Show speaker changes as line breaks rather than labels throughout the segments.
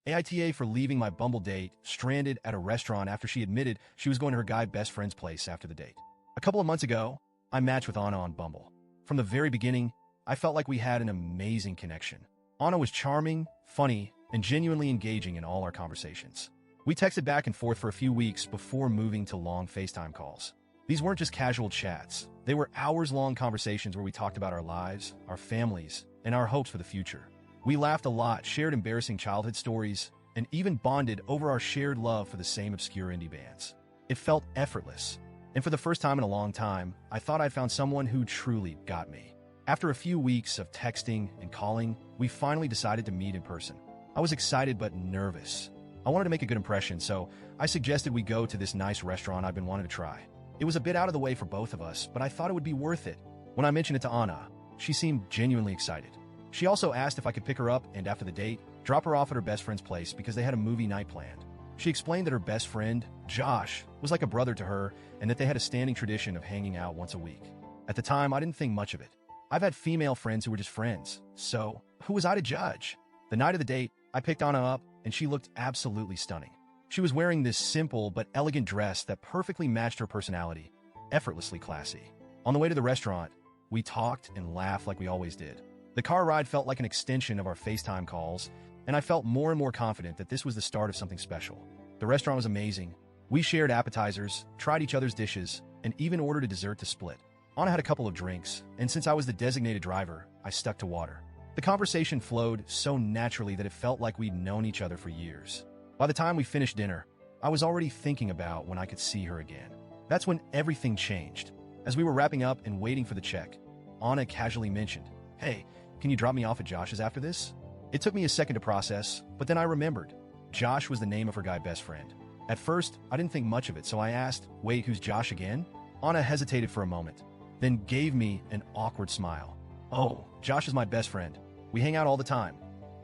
AITA for leaving my Bumble date stranded at a restaurant after she admitted she was going to her guy best friend's place after the date. A couple of months ago, I matched with Anna on Bumble. From the very beginning, I felt like we had an amazing connection. Anna was charming, funny, and genuinely engaging in all our conversations. We texted back and forth for a few weeks before moving to long FaceTime calls. These weren't just casual chats. They were hours-long conversations where we talked about our lives, our families, and our hopes for the future. We laughed a lot, shared embarrassing childhood stories, and even bonded over our shared love for the same obscure indie bands. It felt effortless. And for the first time in a long time, I thought I'd found someone who truly got me. After a few weeks of texting and calling, we finally decided to meet in person. I was excited but nervous. I wanted to make a good impression, so I suggested we go to this nice restaurant I've been wanting to try. It was a bit out of the way for both of us, but I thought it would be worth it. When I mentioned it to Anna, she seemed genuinely excited. She also asked if I could pick her up and, after the date, drop her off at her best friend's place because they had a movie night planned. She explained that her best friend, Josh, was like a brother to her and that they had a standing tradition of hanging out once a week. At the time, I didn't think much of it. I've had female friends who were just friends, so who was I to judge? The night of the date, I picked Anna up, and she looked absolutely stunning. She was wearing this simple but elegant dress that perfectly matched her personality, effortlessly classy. On the way to the restaurant, we talked and laughed like we always did. The car ride felt like an extension of our FaceTime calls, and I felt more and more confident that this was the start of something special. The restaurant was amazing. We shared appetizers, tried each other's dishes, and even ordered a dessert to split. Anna had a couple of drinks, and since I was the designated driver, I stuck to water. The conversation flowed so naturally that it felt like we'd known each other for years. By the time we finished dinner, I was already thinking about when I could see her again. That's when everything changed. As we were wrapping up and waiting for the check, Anna casually mentioned, "Hey, can you drop me off at Josh's after this?" It took me a second to process, but then I remembered. Josh was the name of her guy best friend. At first, I didn't think much of it, so I asked, "Wait, who's Josh again?" Anna hesitated for a moment, then gave me an awkward smile. "Oh, Josh is my best friend. We hang out all the time.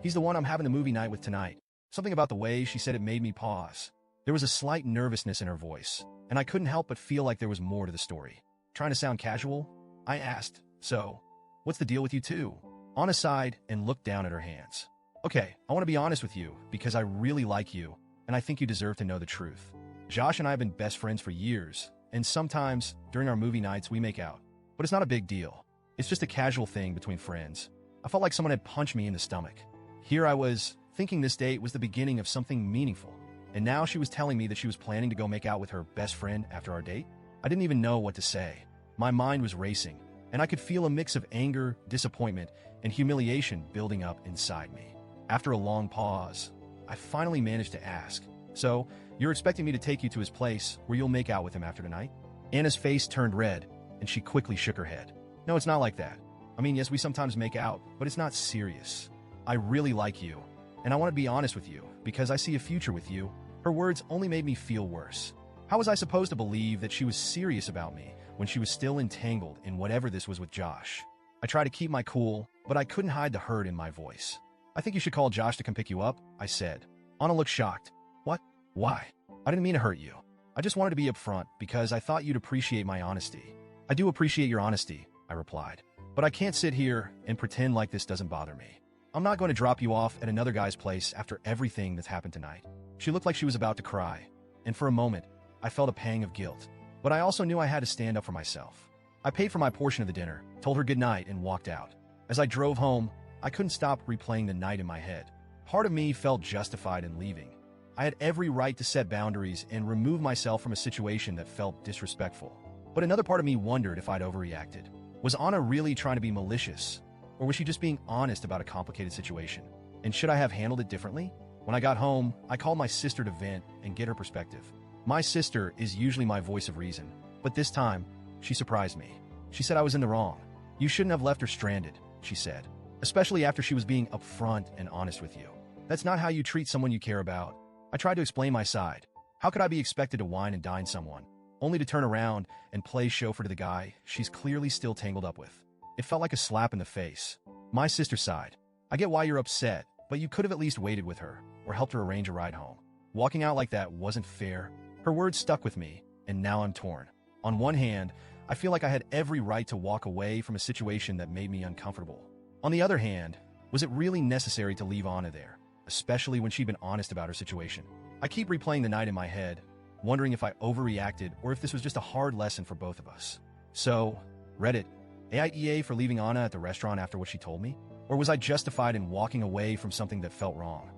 He's the one I'm having the movie night with tonight." Something about the way she said it made me pause. There was a slight nervousness in her voice, and I couldn't help but feel like there was more to the story. Trying to sound casual, I asked, "So, what's the deal with you two?" Anna sighed and looked down at her hands. "Okay, I want to be honest with you because I really like you, and I think you deserve to know the truth. Josh and I have been best friends for years, and sometimes, during our movie nights, we make out. But it's not a big deal. It's just a casual thing between friends." I felt like someone had punched me in the stomach. Here I was, thinking this date was the beginning of something meaningful, and now she was telling me that she was planning to go make out with her best friend after our date? I didn't even know what to say. My mind was racing, and I could feel a mix of anger, disappointment, and humiliation building up inside me. After a long pause, I finally managed to ask, "So, you're expecting me to take you to his place where you'll make out with him after tonight?" Anna's face turned red, and she quickly shook her head. "No, it's not like that. I mean, yes, we sometimes make out, but it's not serious. I really like you, and I want to be honest with you, because I see a future with you." Her words only made me feel worse. How was I supposed to believe that she was serious about me when she was still entangled in whatever this was with Josh? I tried to keep my cool, but I couldn't hide the hurt in my voice. "I think you should call Josh to come pick you up," I said. Anna looked shocked. "What? Why? I didn't mean to hurt you. I just wanted to be upfront because I thought you'd appreciate my honesty." "I do appreciate your honesty," I replied. "But I can't sit here and pretend like this doesn't bother me. I'm not going to drop you off at another guy's place after everything that's happened tonight." She looked like she was about to cry, and for a moment, I felt a pang of guilt. But I also knew I had to stand up for myself. I paid for my portion of the dinner, told her goodnight, and walked out. As I drove home, I couldn't stop replaying the night in my head. Part of me felt justified in leaving. I had every right to set boundaries and remove myself from a situation that felt disrespectful. But another part of me wondered if I'd overreacted. Was Anna really trying to be malicious? Or was she just being honest about a complicated situation? And should I have handled it differently? When I got home, I called my sister to vent and get her perspective. My sister is usually my voice of reason, but this time, she surprised me. She said I was in the wrong. "You shouldn't have left her stranded," she said, "especially after she was being upfront and honest with you. That's not how you treat someone you care about." I tried to explain my side. How could I be expected to wine and dine someone, only to turn around and play chauffeur to the guy she's clearly still tangled up with? It felt like a slap in the face. My sister sighed. "I get why you're upset, but you could have at least waited with her or helped her arrange a ride home. Walking out like that wasn't fair." Her words stuck with me, and now I'm torn. On one hand, I feel like I had every right to walk away from a situation that made me uncomfortable. On the other hand, was it really necessary to leave Anna there? especially when she'd been honest about her situation. I keep replaying the night in my head, wondering if I overreacted or if this was just a hard lesson for both of us. So, Reddit, AITAH for leaving Anna at the restaurant after what she told me? Or was I justified in walking away from something that felt wrong?